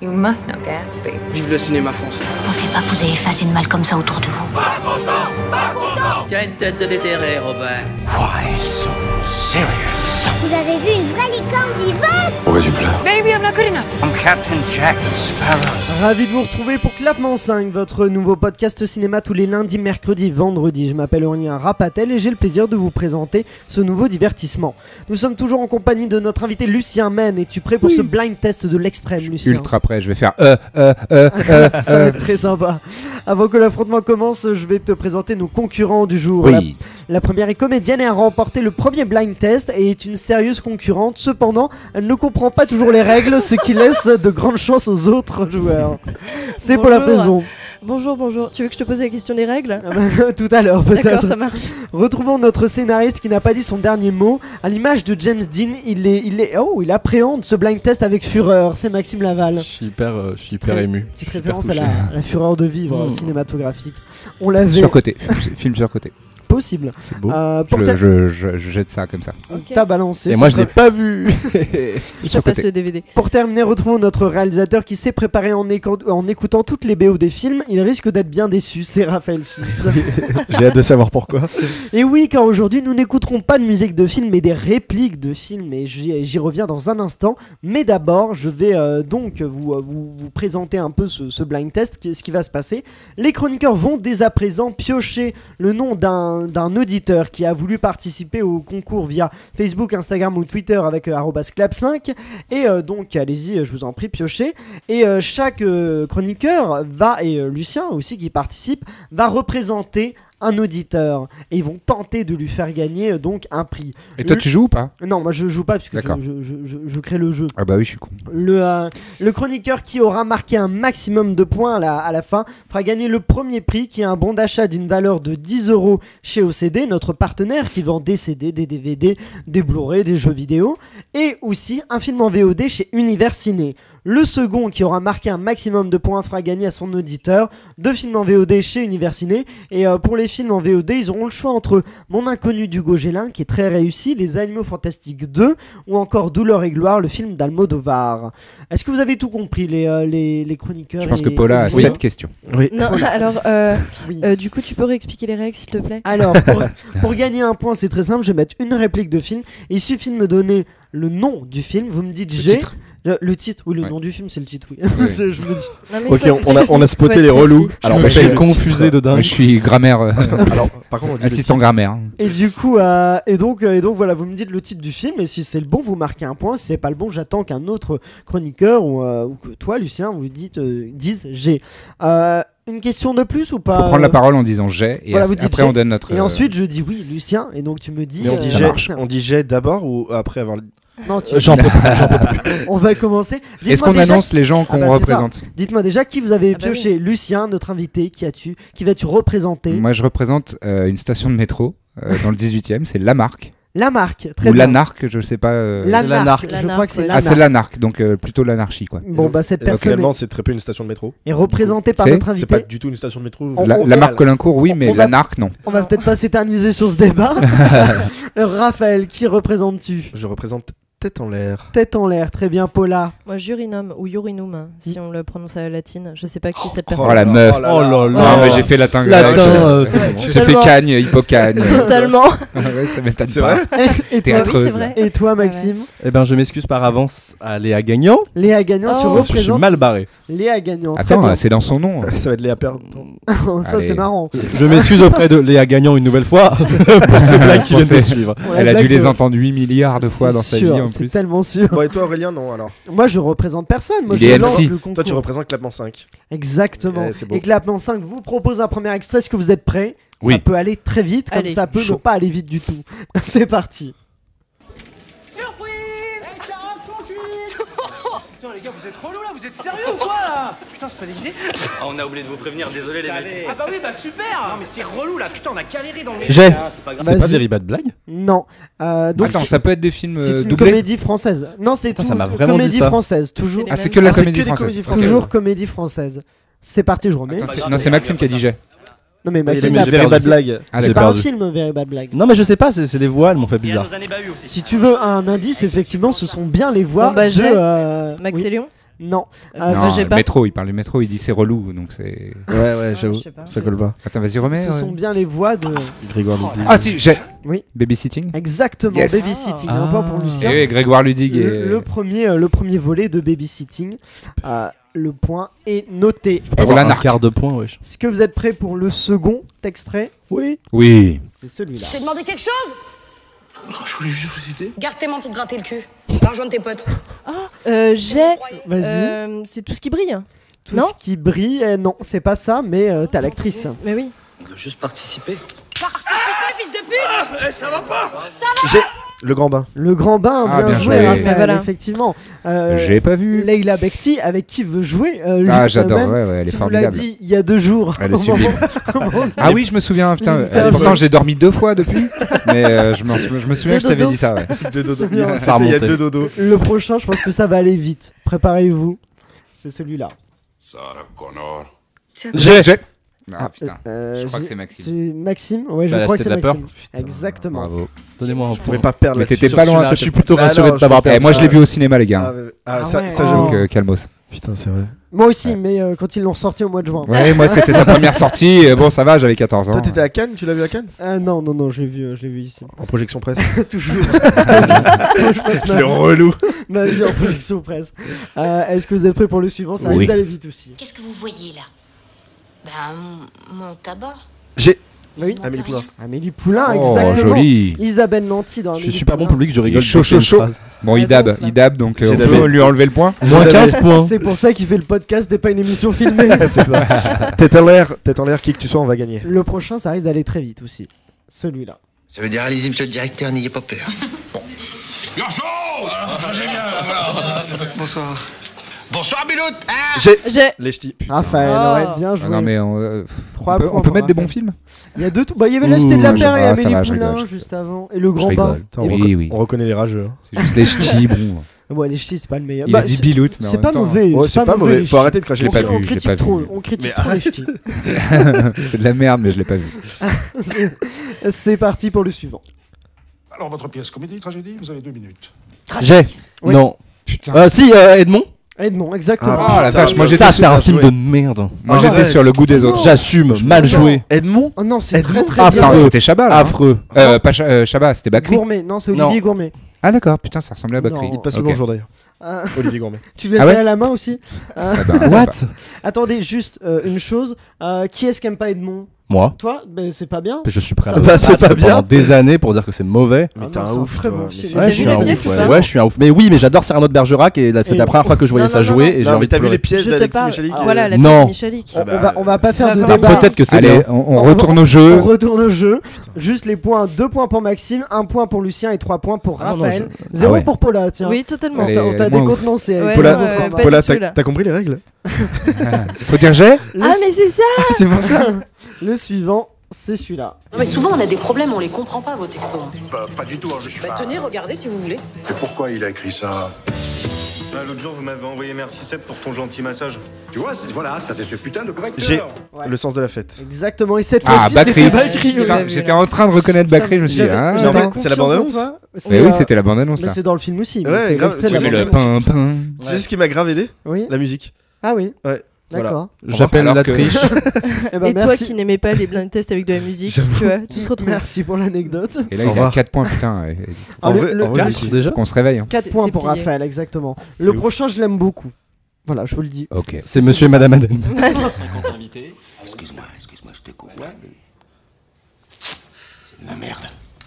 You must know Gatsby. Vive le cinéma français. Pensez pas que vous avez fait assez de mal comme ça autour de vous. Pas content. Tu as une tête de déterré, Robert. Why so serious? Vous avez vu une vraie licorne vivante? Pourquoi tu pleures? Maybe I'm not good enough. I'm Captain Jack Sparrow. Ravi de vous retrouver pour Clapement 5, votre nouveau podcast cinéma tous les lundis, mercredis, vendredis. Je m'appelle Aurélien Rapatel et j'ai le plaisir de vous présenter ce nouveau divertissement. Nous sommes toujours en compagnie de notre invité Lucien Men. Es-tu prêt pour ce blind test de l'extrême, Lucien? Ultra prêt, je vais faire Ça va être très sympa. Avant que l'affrontement commence, je vais te présenter nos concurrents du jour. Oui. La première est comédienne et a remporté le premier blind test et est une sérieuse concurrente. Cependant, elle ne comprend pas toujours les règles, ce qui laisse de grandes chances aux autres joueurs. C'est pour la raison. Bonjour. Tu veux que je te pose la question des règles? Tout à l'heure, peut-être. D'accord, ça marche. Retrouvons notre scénariste qui n'a pas dit son dernier mot. À l'image de James Dean, il appréhende ce blind test avec fureur. C'est Maxime Laval. Je suis hyper ému. Petite référence à la fureur de vivre cinématographique. On l'avait. Surcoté, film surcoté. Possible. C'est beau. Je jette ça comme ça. Okay. T'as balancé. Et moi je l'ai pas vu. Je passe le DVD. Pour terminer, retrouvons notre réalisateur qui s'est préparé en écoutant toutes les BO des films. Il risque d'être bien déçu, c'est Raphaël Chiche. J'ai hâte de savoir pourquoi. Et oui, car aujourd'hui nous n'écouterons pas de musique de film mais des répliques de films, et j'y reviens dans un instant. Mais d'abord je vais donc vous présenter un peu ce blind test, ce qui va se passer. Les chroniqueurs vont dès à présent piocher le nom d'un auditeur qui a voulu participer au concours via Facebook, Instagram ou Twitter avec @clap5, et donc allez-y, je vous en prie, piochez, et chaque chroniqueur et Lucien aussi qui participe, va représenter un auditeur et ils vont tenter de lui faire gagner donc un prix. Et toi tu joues ou pas? Non, moi je joue pas puisque je crée le jeu. Ah bah oui, je suis con. Le chroniqueur qui aura marqué un maximum de points à la fin fera gagner le premier prix, qui est un bon d'achat d'une valeur de 10 € chez OCD, notre partenaire qui vend des CD, des DVD, des Blu-ray, des jeux vidéo, et aussi un film en VOD chez Univers Ciné. Le second qui aura marqué un maximum de points fera gagner à son auditeur 2 films en VOD chez Univers Ciné, et pour les films en VOD, ils auront le choix entre Mon Inconnu d'Hugo Gélin, qui est très réussi, Les Animaux Fantastiques 2, ou encore Douleur et Gloire, le film d'Almodovar. Est-ce que vous avez tout compris, les chroniqueurs? Je pense que Paula a 7 questions. Oui. Non, alors, Oui. du coup, tu peux réexpliquer les règles, s'il te plaît? Alors, pour gagner un point, c'est très simple, je vais mettre une réplique de film, et il suffit de me donner le nom du film, vous me dites titre. Le titre, oui, le nom du film, c'est le titre, oui. Je me dis. Non, mais Ok, on a spoté les relous. Alors, je me fais le confuser de dingue. Moi, je suis grammaire, Alors, par contre, on dit assistant grammaire. Et du coup, et donc voilà, vous me dites le titre du film, et si c'est le bon, vous marquez un point. Si c'est pas le bon, j'attends qu'un autre chroniqueur ou que toi, Lucien, vous dise j'ai. Une question de plus ou pas? Faut prendre la parole en disant j'ai, et Voilà, vous dites après j'ai, on donne notre. Et ensuite, je dis oui, Lucien, et donc tu me dis. Mais on dit ça j'ai, marche. on dit j'ai d'abord ou après avoir. Non, J'en peux plus. On va commencer. Est-ce Dites-moi qu'on déjà annonce les gens qu'on c'est représente? Dites-moi déjà qui vous avez Ah bah pioché. Lucien, notre invité, qui vas-tu représenter? Moi je représente une station de métro dans le 18e, c'est Lamarck. Lamarck, très Ou bien. Lanark, je sais pas. Lanark, je crois que c'est ouais. Ah, c'est Lanark. Lanark, donc plutôt l'anarchie quoi. Bon, bah cette personne Finalement, c'est très peu une station de métro. est représentée par C'est notre C'est pas invité. du tout une station de métro. Lamarck Colincourt, oui, mais on va- Lanark, non. On va peut-être pas s'éterniser sur ce débat. Raphaël, qui représentes-tu? Je représente Tête en l'air. Tête en l'air, très bien. Paula. Moi, Jurinum ou Jurinum, si on le prononce à la latine. Je sais pas qui cette Oh personne. la meuf. Oh là Non, là. mais j'ai fait latin grec. c'est bon. J'ai fait cagne, hippocagne. Totalement. Ouais, ça m'étonne C'est pas. vrai Et toi, Théâtreuse, Oui, c'est vrai. et toi Maxime? Eh ben, je m'excuse par avance à Léa Gagnant. Léa Gagnant, tu Oh. Je suis représentes mal barré. Léa Gagnant. Très Attends, bien. c'est dans son nom. Ça va être Léa Perdre. Ça, Allez. c'est marrant. Je m'excuse auprès de Léa Gagnant une nouvelle fois pour ces blagues qui viennent de suivre. Ouais, Elle a blague dû les de- entendre 8 milliards de fois C'est dans sa sûr, vie en c'est plus. tellement sûr. Bon, et toi, Aurélien, non alors? Moi, je représente personne. Moi, Il je est lance MC. le concours. Toi, tu représentes Clapement 5. Exactement. C'est beau. Et Clapement 5 vous propose un premier extrait. Est-ce que vous êtes prêts? Oui. Ça peut aller très vite, comme Allez, ça peut chaud. ne pas aller vite du tout. C'est parti. Putain les gars, vous êtes relous là, vous êtes sérieux ou quoi là? Putain, c'est pas déguisé? Ah, on a oublié de vous prévenir, désolé les mecs. Ah bah oui, bah super. Non mais c'est relou là, putain, on a galéré dans le J'ai. C'est pas grave. C'est pas Vas-y. Very Bad Blague? Non. Donc Attends, c'est- ça peut être des films c'est une doublés. comédie française. Non, c'est Putain, tout. ça m'a vraiment comédie dit ça. française, toujours. Ah, c'est que la Ah, c'est comédie que des française. comédies françaises. Toujours comédie française. C'est parti, je remets. Attends, Non, c'est Maxime qui a dit j'ai. Non mais Il a Maxime, mis t'as Very perdu. Bad Blague. Ah, c'est j'ai pas d'accord. un perdu. film, Very Bad Blague. Non, mais je sais pas, c'est les voix, elles m'ont fait Et à bizarre. nos années bahut aussi. Si tu veux un indice, effectivement, ce sont bien les voix Bon, bah, de j'ai oui. Max et Léon. Non. Non, j'ai le pas. métro, il parle du métro, il dit c'est relou, donc c'est... Ouais, j'avoue, je sais pas. ça colle pas. Attends, vas-y, remets. Ce sont bien les voix de... Grégoire Ludig. Ah si, j'ai... Oui. Babysitting. Exactement, Yes. Babysitting. Un point pour Lucien. Et oui, Grégoire Ludig et... Le premier volet de Babysitting. Le point est noté. Pour Pour la un narc. quart de point, wesh. Est-ce que vous êtes prêts pour le second extrait? Oui. Oui. C'est celui-là. T'as demandé quelque chose? Je voulais juste vous aider. Garde tes mains pour te gratter le cul. Va rejoindre tes potes. J'ai. Vas-y. C'est tout ce qui brille. Tout non ce qui brille, non, c'est pas ça, mais t'as l'actrice. Mais oui. On veut juste participer. Participer, fils de pute! Ça va pas. J'ai le grand bain. Le grand bain, Ah, bien bien joué, joué. Raphaël, Voilà. effectivement. J'ai pas vu. Leila Bekti, avec qui veut jouer Ah, j'adore, ouais, elle est tu nous l'as formidable. dit il y a 2 jours. Elle est au sublime. moment- Ah oui, je me souviens, putain. L'interview. Pourtant, j'ai dormi 2 fois depuis, mais je me souviens que je t'avais dit ça, ouais. Deux dodos. bien. Il y Ça a remontait. 2 dodos. Le prochain, je pense que ça va aller vite. Préparez-vous. C'est celui-là. J'ai. Ah putain, je crois que c'est Maxime. Maxime, ouais, je Bah, là, crois que c'était c'est de la Maxime. Exactement. Bravo. Donnez-moi un Je pouvais point. pas perdre Mais là-dessus. t'étais pas loin, Je suis plutôt Ah rassuré non, de t'avoir je- Eh, perdu. moi, je l'ai vu au cinéma, les gars. Ah, ouais. ça j'avoue. Donc, calmos. Putain, c'est vrai. Moi aussi, mais quand ils l'ont sorti au mois de juin. Ouais, moi, c'était sa première sortie. Bon, ça va, j'avais 14 ans. Toi, t'étais à Cannes, tu l'as vu à Cannes? Ah non, je l'ai vu ici. En projection presse. Toujours. Je passe Le relou. ma vie en projection presse. Est-ce que vous êtes prêts pour le suivant? Ça risque Oui. d'aller vite aussi. Qu'est-ce que vous voyez là? Ben, mon tabac. J'ai Oui. Amélie Poulain. Amélie Poulain, Oh, exactement. joli. Isabelle Nanty dans Je Amélie suis super bon Poulain. public, je rigole. Il est chaud, dès qu'il y a une chaud, chaud. phrase. Bon, il dab, donc J'ai on dabé. peut lui enlever le point. Moins 15 points. C'est pour ça qu'il fait le podcast et pas une émission filmée. C'est ça. Tête en l'air, qui que tu sois, on va gagner. Le prochain, ça risque d'aller très vite aussi. Celui-là. Ça veut dire, allez-y, monsieur le directeur, n'ayez pas peur. Bonsoir. Bonsoir, Biloute. J'ai. Les ch'tis. Raphaël, Oh. ouais, bien joué. Ah non, mais Trois on peut points peut pour mettre des bons Raphaël. films. Il y a deux. Bah, il y avait La Cité de la Ouh, Mer et ça Amélie va, je Poulain rigole. juste avant. Et Le Grand Je Bain. rigole. Attends, Oui. on reconnaît les rageux. hein. C'est juste les ch'tis, bon. Ouais, les ch'tis, c'est pas le meilleur. Il Bah, a dit c'est- Biloute, mais en C'est même pas temps, mauvais. Ouais, c'est pas mauvais. les Faut ch'tis. arrêter de cracher Je l'ai dessus. pas On vu, je l'ai critique pas trop. vu. On critique Mais trop les ch'tis. C'est de la merde, mais je l'ai pas vu. C'est parti pour le suivant. Alors, votre pièce comédie, tragédie, vous avez 2 minutes. J'ai. Oui. Non. Putain. Si, Edmond. Edmond, exactement. Ah la vache, moi j'étais Ça, sur- c'est un bien film joué. de merde. moi j'étais Arrête. sur le goût des autres. J'assume, mal joué. Edmond. Oh non, c'est très Edmond. très Ah, bien. enfin, Enfin, c'était Chabat là. hein. Affreux. Pas Chabat, c'était Bakri. Gourmet, non, c'est Olivier Gourmet. Ah d'accord, putain, ça ressemblait à Bakri. Non. Il te passe le Ok. bonjour d'ailleurs. Euh, Olivier Gourmet. tu lui as Ah serré ouais la main aussi. Ah ben, c'est What? pas- Attendez, juste une chose. Qui est-ce qui aime pas Edmond? Moi. Toi, ben, c'est pas bien. Je suis prêt à Ça me va, c'est battre pas bien. pendant des années pour dire que c'est mauvais. Mais Ah t'es non, un c'est un ouf, très toi. bon Mais film. c'est- T'as Ouais, vu je suis les un pièces ouf. ou Ouais, ça ouais, je suis un ouf. Mais oui, mais j'adore Cyrano de Bergerac et là, c'est Et- la première fois que je voyais Non, ça non, jouer non. et j'ai Non, envie mais de t'as vu pleurer. les pièces Je te d'Alexis parle. Michalik? Voilà, la Non. pièce Michalik. On va pas faire de Vraiment. débat. Peut-être que c'est Allez, bien. on retourne au jeu. On retourne au jeu. Juste les points 2 points pour Maxime, 1 point pour Lucien et 3 points pour Ah non, non, Raphaël. je- 0 Ah ouais. pour Paula, tiens. Oui, totalement. Allez. On t'a moins ouf. décontenancé avec Ouais, ça. Paula, non, pas Paula, du tout, là. t'as compris les règles? Faut dire j'ai. Ah, mais c'est ça. C'est pour ça. Le suivant, c'est celui-là. Non, mais souvent, on a des problèmes, on les comprend pas, vos textos. Pas du tout, hein, je suis Bah, tenez, regardez si vous voulez. Mais pourquoi il a écrit ça? L'autre jour, vous m'avez envoyé merci Seb pour ton gentil massage. Tu vois, voilà, ça c'est ce putain de correcteur. J'ai Ouais. le sens de la fête. Exactement. Et cette Ah, fois-ci, Bakri. c'était Bakri. Putain, oui. j'étais en train de reconnaître Bakri, je me suis dit, J'avais- ah, j'avais mais attends. c'est la confiance en bande-annonce toi. Mais C'est, oui, c'était la bande-annonce Mais là. c'est dans le film aussi. Ouais, c'est grave, l'extrait de tu la sais, Mais le bande-annonce. pain. Tu sais ce qui m'a grave aidé? Oui. La musique. Ah oui. Ouais. Voilà. D'accord. J'appelle Alors la que- triche. Eh ben, Et toi merci. qui n'aimais pas les blind tests avec de la musique, tu vois, tout se retrouve. Merci pour l'anecdote. Et là, Au il a revoir. 4 points, putain. Ah, En le- vrai, le- en vrai, quatre- je suis- Déjà Qu'on se réveille. Hein. 4 C'est- points c'est pour plié. Raphaël, exactement. C'est Le ouf. prochain, je l'aime beaucoup. Voilà, je vous le dis. Ok. C'est monsieur et madame Aden. 50 invités. Excuse-moi, je te coupe. C'est de la merde.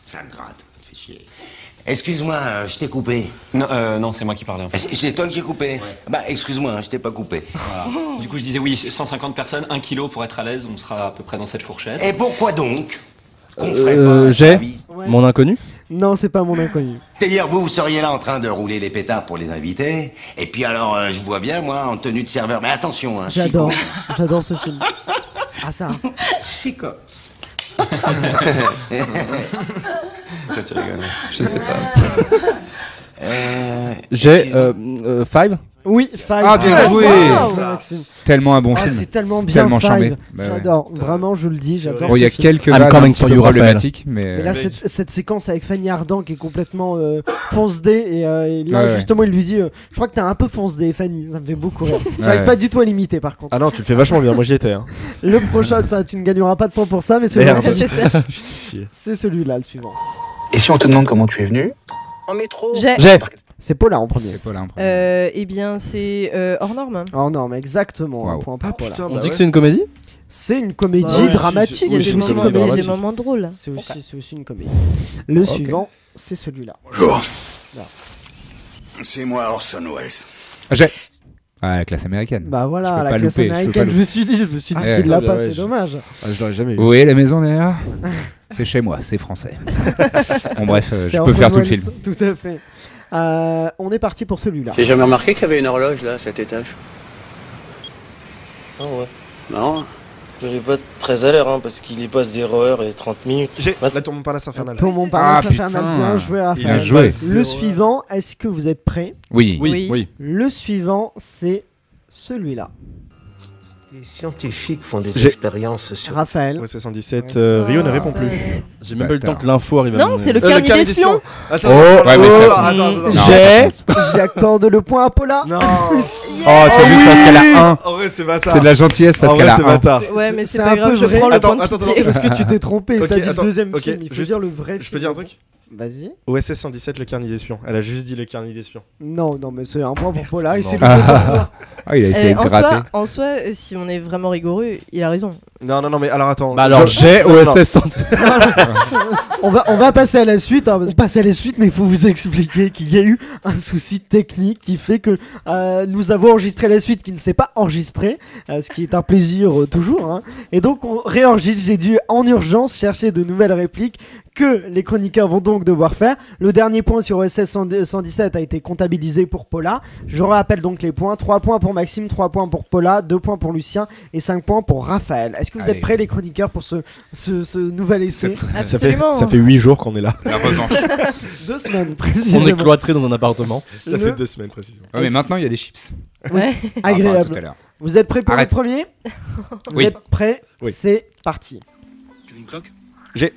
Ça me gratte. Fais chier. Excuse-moi, je t'ai coupé. Non, c'est moi qui parlais en fait. C'est toi qui as coupé? Bah, excuse-moi, je t'ai pas coupé. Voilà. Du coup, je disais oui, 150 personnes, 1 kilo pour être à l'aise, on sera à peu près dans cette fourchette. Et pourquoi donc qu'on ferait pas un J'ai service? mon inconnu. Non, c'est pas mon inconnu. C'est-à-dire, vous seriez là en train de rouler les pétards pour les invités, et puis alors, je vois bien, moi, en tenue de serveur. Mais attention, hein, J'adore. J'adore ce film. Ah ça. Chico. Toi, tu rigoles. Je sais pas. J'ai 5. Oui, Five. Ah, bien joué. Wow, Maxime. Tellement un bon Ah, film. c'est tellement bien Tellement charmé. Five. Bah ouais. J'adore, vraiment, je le dis, j'adore. Bon, il y a ce film. quelques I'm vannes coming un for peu you, Raphaël. problématiques, mais Mais là, cette séquence avec Fanny Ardant qui est complètement fonce D et là Ouais, ouais. justement il lui dit je crois que t'es un peu fonce D Fanny, ça me fait beaucoup rire. J'arrive Ouais. pas du tout à l'imiter par contre. Ah non, tu le fais vachement bien, moi j'y étais. Hein. Le prochain, ça tu ne gagneras pas de points pour ça, mais c'est Merde. bon, Justifié. c'est celui-là le suivant. Et si on te demande comment tu es venu? En métro. J'ai. C'est Paula en premier. c'est pas là un premier. Eh bien, c'est hors norme. Oh non, mais exactement, un Wow. point pour Paula. On dit que c'est une comédie? C'est une comédie Bah oui, dramatique. oui, et c'est une aussi comédie comédie. dramatique. Des moments drôles. C'est aussi une comédie. Le suivant, c'est celui-là. Bonjour. Là. C'est moi Orson Welles. J'ai. Ah, classe américaine. Bah Je voilà, peux la pas classe louper, je peux américaine, pas je me suis dit ouais. s'il l'a Ouais, pas, ouais, c'est je- dommage. Ah, je l'aurais jamais eu. Vous voyez la maison derrière? C'est chez moi, c'est français. Bon bref, C'est je peux Orson faire tout le Welles, film. Tout à fait. On est parti pour celui-là. J'ai jamais remarqué qu'il y avait une horloge là à cet étage. Ah ouais. Non. Je l'ai pas très à l'heure, hein, parce qu'il y passe 0h et 30 minutes. J'ai la tour Montparnasse infernale. Tout le monde parle Ah, infernal, putain. bien joué à Il a faire. joué. Le suivant, est-ce que vous êtes prêts? Oui. Oui. Le suivant, c'est celui-là. Les scientifiques font des J'ai- expériences sur... Raphaël. Ouais, 77, Rio ne répond plus. J'ai même pas eu le temps que l'info arrive à Non, mon- c'est le carnet d'espion. Attends, ouais, mais ça- attends. J'ai. J'accorde le point à Paula. Non. Oh, c'est juste parce qu'elle a un. En vrai, c'est bâtard. C'est de la gentillesse parce En qu'elle vrai, a c'est un. bâtard. Ouais, mais c'est C'est pas un grave, peu je vrai. prends le Attends, point de attends, pitié. C'est parce que tu t'es trompé. Ok, T'as dit attends, le deuxième ok, film. Il faut juste- dire le vrai film. Je peux dire un truc? Vas-y. OSS 117, le carnet d'espion. Elle a juste dit le carnet d'espion. Non, mais c'est un point pour Paula. Et c'est Non. le point pour toi. Ah, il a essayé de gratter. En soi, si on est vraiment rigoureux, il a raison. Non, mais alors attends. Bah alors, j'ai Non, non. OSS 100. On va passer à la suite. On passe à la suite, mais il faut vous expliquer qu'il y a eu un souci technique qui fait que nous avons enregistré la suite qui ne s'est pas enregistrée, ce qui est un plaisir toujours. Hein. Et donc on réenregistre. J'ai dû en urgence chercher de nouvelles répliques que les chroniqueurs vont donc devoir faire. Le dernier point sur OSS 117 a été comptabilisé pour Paula. Je rappelle donc les points. 3 points pour Maxime, 3 points pour Paula, 2 points pour Lucien et 5 points pour Raphaël. Est-ce que vous êtes Allez. prêts les chroniqueurs pour ce nouvel essai? Absolument. Ça fait 8 jours qu'on est là. La revanche. 2 semaines On précisément. est cloîtré dans un appartement. Ça Le- fait 2 semaines précisément. Ouais, mais maintenant il y a des chips. Ouais. Par rapport à Agréable. tout à l'heure. Vous êtes prêts pour Arrête. le premier? Vous Oui. êtes prêts? Oui. C'est parti. Tu veux une cloque? J'ai.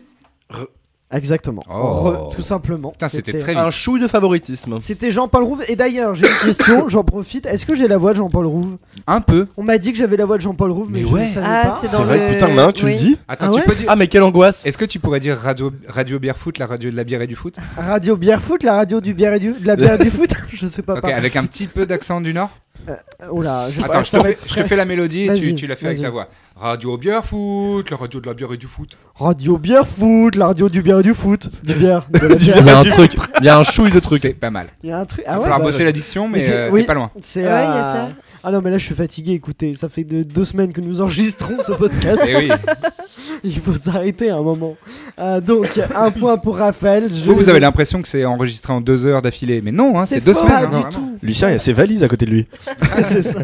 Exactement. Oh. Tout simplement. Putain, c'était très vite. Un chouille de favoritisme. C'était Jean-Paul Rouve. Et d'ailleurs, j'ai une question, j'en profite. Est-ce que j'ai la voix de Jean-Paul Rouve? Un peu. On m'a dit que j'avais la voix de Jean-Paul Rouve, mais, Mais je ouais. ne savais Ah, pas. c'est C'est dans vrai le- que putain, maintenant tu oui. le dis. Attends, Ah tu ouais peux dire. Ah, mais quelle angoisse. Est-ce que tu pourrais dire radio bière foot, la radio de la bière et du foot? Radio Bière Foot, la radio du bière et de la bière et du foot? Je sais pas. Ok, pas. avec un petit peu d'accent du Nord. Oh là, Attends, je te fais la mélodie et Vas-y, tu la fais avec vas-y. ta voix. Radio bière foot, la radio de la bière et du foot. Radio Bière Foot, la radio du bière et du foot. Du bière. De la bière. Il y a un truc. Il y a un chouille de truc. C'est pas mal. Il y a un truc. Il Ah va ouais, falloir bah, bosser l'addiction, mais oui, t'es pas loin. C'est Ouais, il y a ça. Ah non, mais là je suis fatigué, écoutez, ça fait 2 semaines que nous enregistrons ce podcast. Et oui. Il faut s'arrêter à un moment. Donc, un point pour Raphaël. Vous avez l'impression que c'est enregistré en 2 heures d'affilée, mais non, hein, c'est 2 faux, semaines. pas hein, du vraiment. tout. Lucien, il y a ses valises à côté de lui. C'est ça.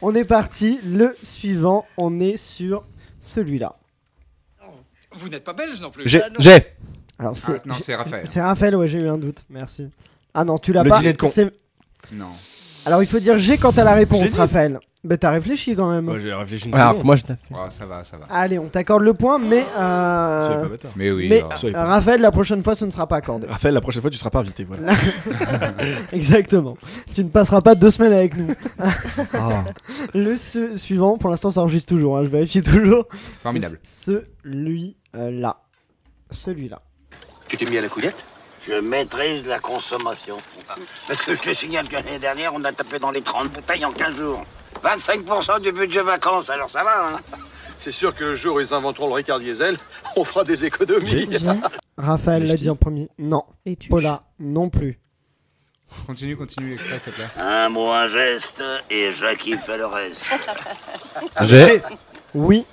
On est parti. Le suivant, on est sur celui-là. Vous n'êtes pas belge non plus. J'ai. Alors, c'est. non, c'est Raphaël. C'est Raphaël, ouais, j'ai eu un doute. Merci. Ah non, tu l'as Le pas. dîner de con. c'est- Non. Alors, il faut dire G quand t'as la Je l'ai réponse, dit. Raphaël. Bah, t'as réfléchi quand même. Ouais, j'ai réfléchi une Alors seconde. que moi, je Oh, ça va, ça va. Allez, on t'accorde le point, mais. Soyez pas bâtard. Mais oui. Mais soyez pas- Raphaël, la prochaine fois, ce ne sera pas accordé. Raphaël, la prochaine fois, tu seras pas invité. Voilà. Exactement. Tu ne passeras pas 2 semaines avec nous. Ah. Le suivant, pour l'instant, ça enregistre toujours. Hein, je vérifie toujours. Formidable. C'est celui-là. Celui-là. Tu t'es mis à la couillette? Je maîtrise la consommation. Parce que je te signale que l'année dernière, on a tapé dans les 30 bouteilles en 15 jours. 25% du budget vacances, alors ça va, hein? C'est sûr que le jour où ils inventeront le Ricard Diesel, on fera des économies. Raphaël l'a dit en premier. Non. Les tuches. Paula, non plus. Continue l'extrait, s'il te plaît. Un mot, un geste, et Jackie fait le reste. J'ai. Oui,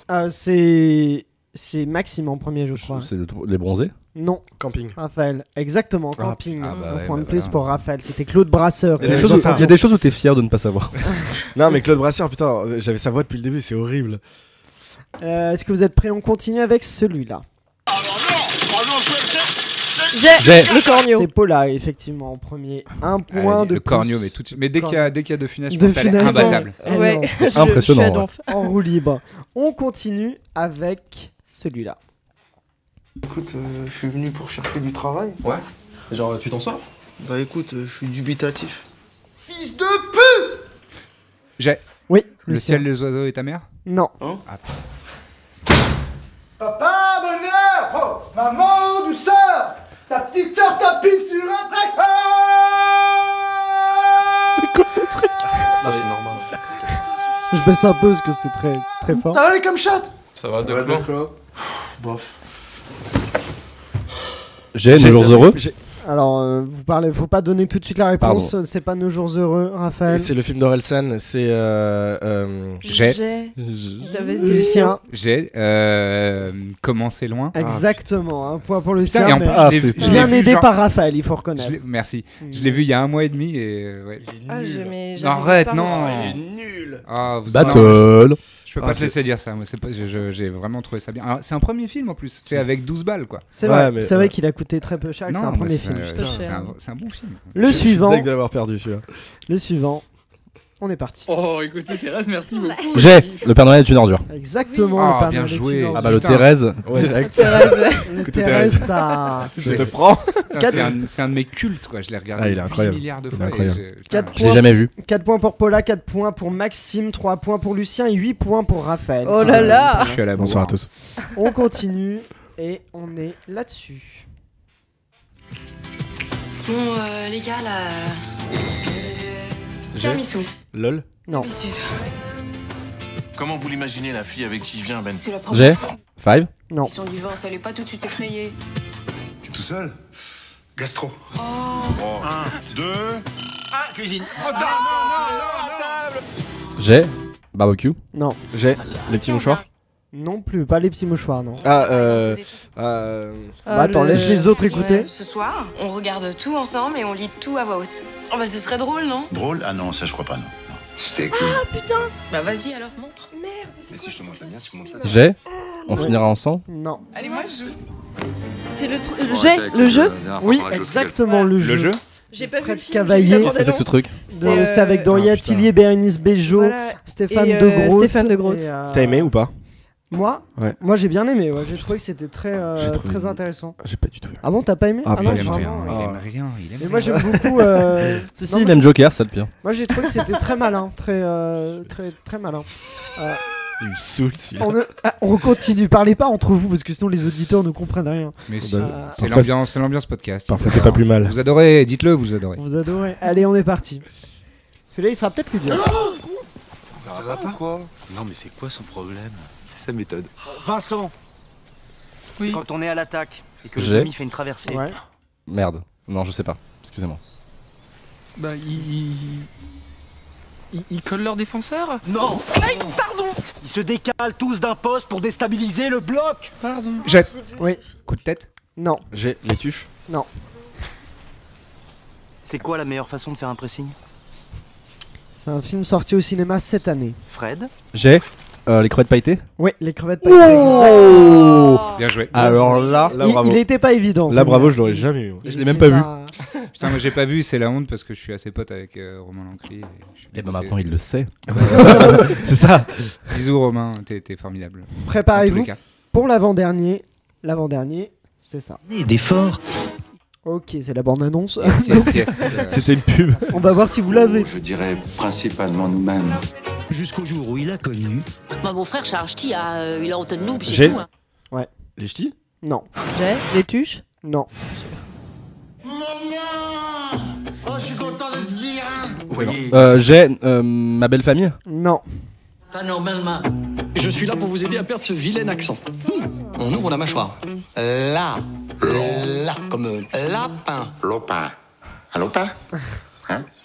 c'est Maxime en premier, je crois. C'est les bronzés. Non. Camping. Raphaël, exactement, Ah, camping. ah bah Un ouais, point bah de plus voilà. pour Raphaël. C'était Claude Brasseur. Il y a des c'est choses où- ça. il y a des choses où t'es fier de ne pas savoir. Non, mais Claude Brasseur, putain, j'avais sa voix depuis le début, c'est horrible. Est-ce que vous êtes prêts? On continue avec celui-là. Oh non, c'est J'ai le corneau. C'est Paula, effectivement, en premier. Un point de le plus. corneau, mais, mais dès qu'il y a De Funès, je De pense qu'elle est Funès, imbattable. Ouais, C'est impressionnant. je suis à donf. En roue libre. On continue avec celui-là. Écoute, je suis venu pour chercher du travail. Ouais. Genre, tu t'en sors? Bah écoute, je suis dubitatif. Fils de pute! J'ai. Oui. Le Lucien. ciel des oiseaux et ta mère? Non. Ah, Papa, bonheur! Oh, maman, douceur! Ta petite sœur tapine sur un tracteur! C'est quoi ce truc? Non, c'est normal. Je baisse un peu parce que c'est très, très fort. Ça va aller comme chatte? Ça va, de Clos? Bof. J'ai Nos jours heureux. Alors, vous parlez, faut pas donner tout de suite la réponse. C'est pas Nos jours heureux, Raphaël. C'est le film d'Orelsan, c'est. J'ai. Lucien. J'ai. Comment c'est loin? Exactement, un point pour Putain, Lucien. et Mais bien aidé par Raphaël, il faut reconnaître. Merci. Je l'ai vu il y a 1 mois et demi et. Ouais. Arrête, non. Il est nul. Ah, Battle. Je peux pas te laisser dire ça, moi j'ai vraiment trouvé ça bien. Alors, c'est un premier film en plus, fait avec 12 balles quoi. C'est vrai, c'est vrai qu'il a coûté très peu cher, c'est un premier film. C'est un bon film. Le suivant. Je suis deg d'avoir perdu celui-là. Le suivant. On est parti. Oh, écoutez, Thérèse, merci beaucoup. J'ai Le Père Noël est une ordure. Exactement, Ah, le Père bien Noël est joué. une ordure. Ah bah le Thérèse. Direct. Le Thérèse, t'as. Je te prends. C'est un de mes cultes quoi, je l'ai regardé. Ah, il est incroyable. 8 milliards de Il est fois. incroyable. Je l'ai jamais vu. 4 points pour Paula, 4 points pour Maxime, 3 points pour Lucien et 8 points pour Raphaël. Oh là là. Je suis à la Bonsoir à tous. On continue et on est là-dessus. Bon, les gars, là. J'ai Tiramisu. LOL. Non. Comment vous l'imaginez, la fille avec qui vient, Ben? J'ai 5. Non. Son divorce, elle est pas tout de suite effrayée. T'es tout seul? Gastro. Oh. 1, 2, 1, cuisine. J'ai Barbecue. Non. J'ai les petits mouchoirs. Non plus, pas les petits mouchoirs, non. Ah, Bah attends, laisse les autres écouter. Ce soir, on regarde tout ensemble et on lit tout à voix haute. Oh bah ce serait drôle, non? Drôle? Ah non, ça je crois pas, non. Steak. Ah putain! Bah vas-y alors, montre. Mais si je te montre la mienne, tu me montres la tienne. J'ai On finira ensemble. Non. Allez, moi, je joue. C'est le j'ai le jeu. Oui, exactement, le jeu. Le jeu? J'ai pas vu Fred le film. Cavaillé. Qu'est-ce que c'est que ce truc? C'est avec Doria putain. Tillier, Bérénice Bejo, Voilà. Stéphane Et, de Groot. Stéphane de Groot. T'as aimé ou pas? Moi Ouais. Moi j'ai bien aimé, ouais. J'ai trouvé que c'était très, J'ai trouvé très nul. intéressant. J'ai pas du tout aimé. Ah bon, t'as pas aimé? Ah, non, Il aime vraiment. rien, il aime rien. Mais moi j'aime beaucoup. Si, non, il moi, aime Joker, c'est le pire. moi j'ai trouvé que c'était très malin, très malin. Il me saoule celui-là. On continue, parlez pas entre vous parce que sinon les auditeurs ne comprennent rien. Mais si, Bah, c'est parfois, l'ambiance podcast. Parfois c'est pas plus mal. Vous adorez, dites-le, vous adorez. Vous adorez. Allez, on est parti. Celui-là il sera peut-être plus dur. Ça va pas quoi? Non, mais c'est quoi son problème? C'est sa méthode. Vincent, Oui. quand on est à l'attaque et que le J'ai. demi fait une traversée, Ouais. Merde. Non, je sais pas. Excusez-moi. Bah, ils collent leurs défenseurs? non, Pardon! ils se décalent tous d'un poste pour déstabiliser le bloc. Pardon. Jette. Oui. Coup de tête. Non. J'ai les tuches. Non. C'est quoi la meilleure façon de faire un pressing? C'est un film sorti au cinéma cette année. Fred? J'ai les crevettes pailletées. Oui, les crevettes pailletées. Exactement. Bien joué. Alors là, bravo. Il était pas évident. Là, bravo, je l'aurais jamais eu. je l'ai même pas vu. Putain, moi j'ai pas vu, c'est la honte parce que je suis assez pote avec Romain Lancry. Et bah maintenant il le sait. C'est ça. Bisous Romain, t'es formidable. En tous Préparez-vous les cas. pour l'avant-dernier. L'avant-dernier, c'est ça. D'efforts. Ok, c'est la bande-annonce. Yes. C'était une pub. On va voir si vous l'avez. Je dirais principalement nous-mêmes. Jusqu'au jour où il a connu. Bah, mon frère Charles Ch'ti, il a honte de nous, puis J'ai c'est tout. Hein. les ch'tis. Non. J'ai les tuches. Non. Oh, je suis content de te dire, hein. Vous voyez, J'ai ma belle famille. Non. Pas normalement. Je suis là pour vous aider à perdre ce vilain accent. On ouvre la mâchoire. Là, comme lapin. Lopin. Un lopin?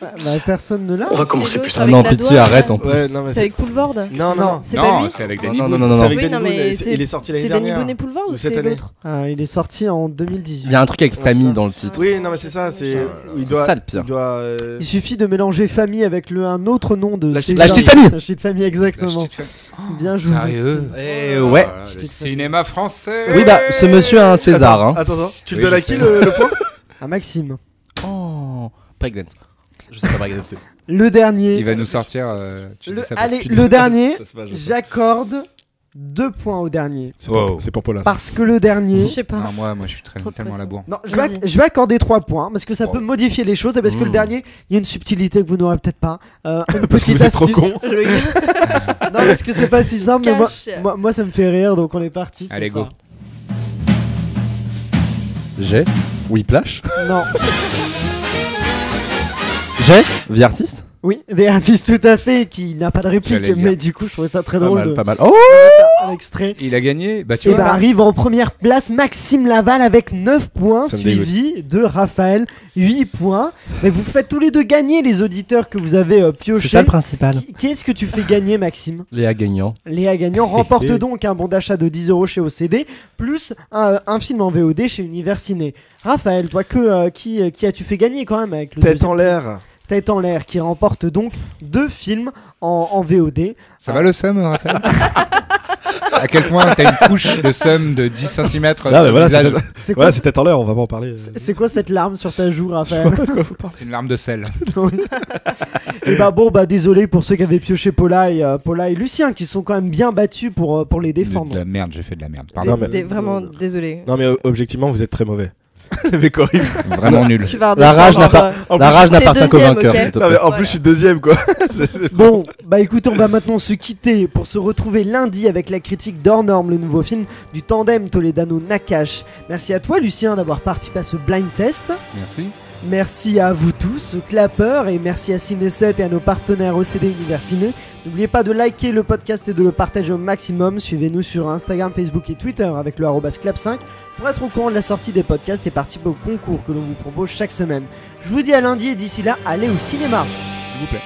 Bah, personne ne l'a. On va commencer plus tard. Ah non, pitié, arrête en plus. Ouais, non, mais C'est avec Poulvord. Non. C'est pas lui. c'est avec Danny Non, Boone. non, non, C'est non. avec Oui, Danny non, Boone, mais il est sorti l'année C'est Danny dernière. Boone et Poulvord ou cette c'est année. l'autre? Il est sorti en 2018. Il y a un truc avec famille dans le titre. Oui, non, mais c'est ça, c'est. Il doit. ça le pire. Il doit. Il suffit de mélanger famille avec un autre nom de La César. petite famille. La petite famille, exactement. Bien joué. Sérieux? Ouais. Le cinéma français. Oui, bah, ce monsieur a un César. Hein. Attends. Tu le Oui, donnes à je qui sais. le point? À Maxime. Oh, breakdance. Je sais pas breakdance. Le dernier. Il va nous sortir. Tu dis ça parce que Allez, tu dis le ça. dernier, Ça se va, je sais. j'accorde 2 points au dernier. C'est pour Paula. Parce que le dernier. Je sais pas. Non, moi je suis Trop de tellement à la pression. bourre. Non, Vas-y. je vais accorder 3 points parce que ça peut modifier les choses et parce que le dernier, il y a une subtilité que vous n'aurez peut-être pas. Une Parce que petite vous êtes trop astuce. con. Non, parce que c'est pas si simple, mais Cache. moi ça me fait rire donc on est parti. c'est Allez, ça. go. J'ai Whiplash. Non. J'ai The Artist. Oui, des artistes tout à fait qui n'a pas de réplique, J'allais le dire. mais du coup je trouvais ça très Pas drôle. mal, de- pas mal. Oh, Un extrait. Il a gagné. Bah tu Et vois. bah arrive en première place Maxime Laval avec 9 points, Ça me suivi de Raphaël 8 points. Mais vous faites tous les deux gagner les auditeurs que vous avez pioché. c'est ça le principal. Qui est-ce que tu fais gagner, Maxime? Léa Gagnant. Léa Gagnant remporte donc un bon d'achat de 10 € chez OCD, plus un film en VOD chez Univers Ciné. Raphaël, toi, qui as-tu fait gagner quand même avec le Tête deuxième en l'air. Tête en l'air, qui remporte donc 2 films en VOD. Ça va le seum, Raphaël? À quel point t'as une couche de seum de 10 cm Là, sur mais le voilà, visage? C'est quoi, voilà, c'est Tête en l'air, on va pas en parler. c'est quoi cette larme sur ta joue, Raphaël? C'est une larme de sel. Et bah bon, bah désolé pour ceux qui avaient pioché Paula et Lucien qui sont quand même bien battus pour les De défendre. la merde, j'ai fait de la merde. Non, mais- Vraiment désolé. Non, mais objectivement, vous êtes très mauvais. Le mec horrible. Vraiment nul. Tu vas La rage redescendre, la rage t'es n'appartient qu'au deuxième, vainqueur. ok s'il te Non, plaît. mais en plus, je suis deuxième, quoi. Bon, bah écoute, on va maintenant se quitter pour se retrouver lundi avec la critique d'Hors Norme, le nouveau film du tandem Toledano-Nakash. Merci à toi, Lucien, d'avoir participé à ce blind test. Merci. Merci à vous tous, clappeurs, et merci à Ciné7 et à nos partenaires OCD Univers Ciné. N'oubliez pas de liker le podcast et de le partager au maximum. Suivez-nous sur Instagram, Facebook et Twitter avec le @clap5 pour être au courant de la sortie des podcasts et participer au concours que l'on vous propose chaque semaine. Je vous dis à lundi et d'ici là, allez au cinéma. S'il vous plaît.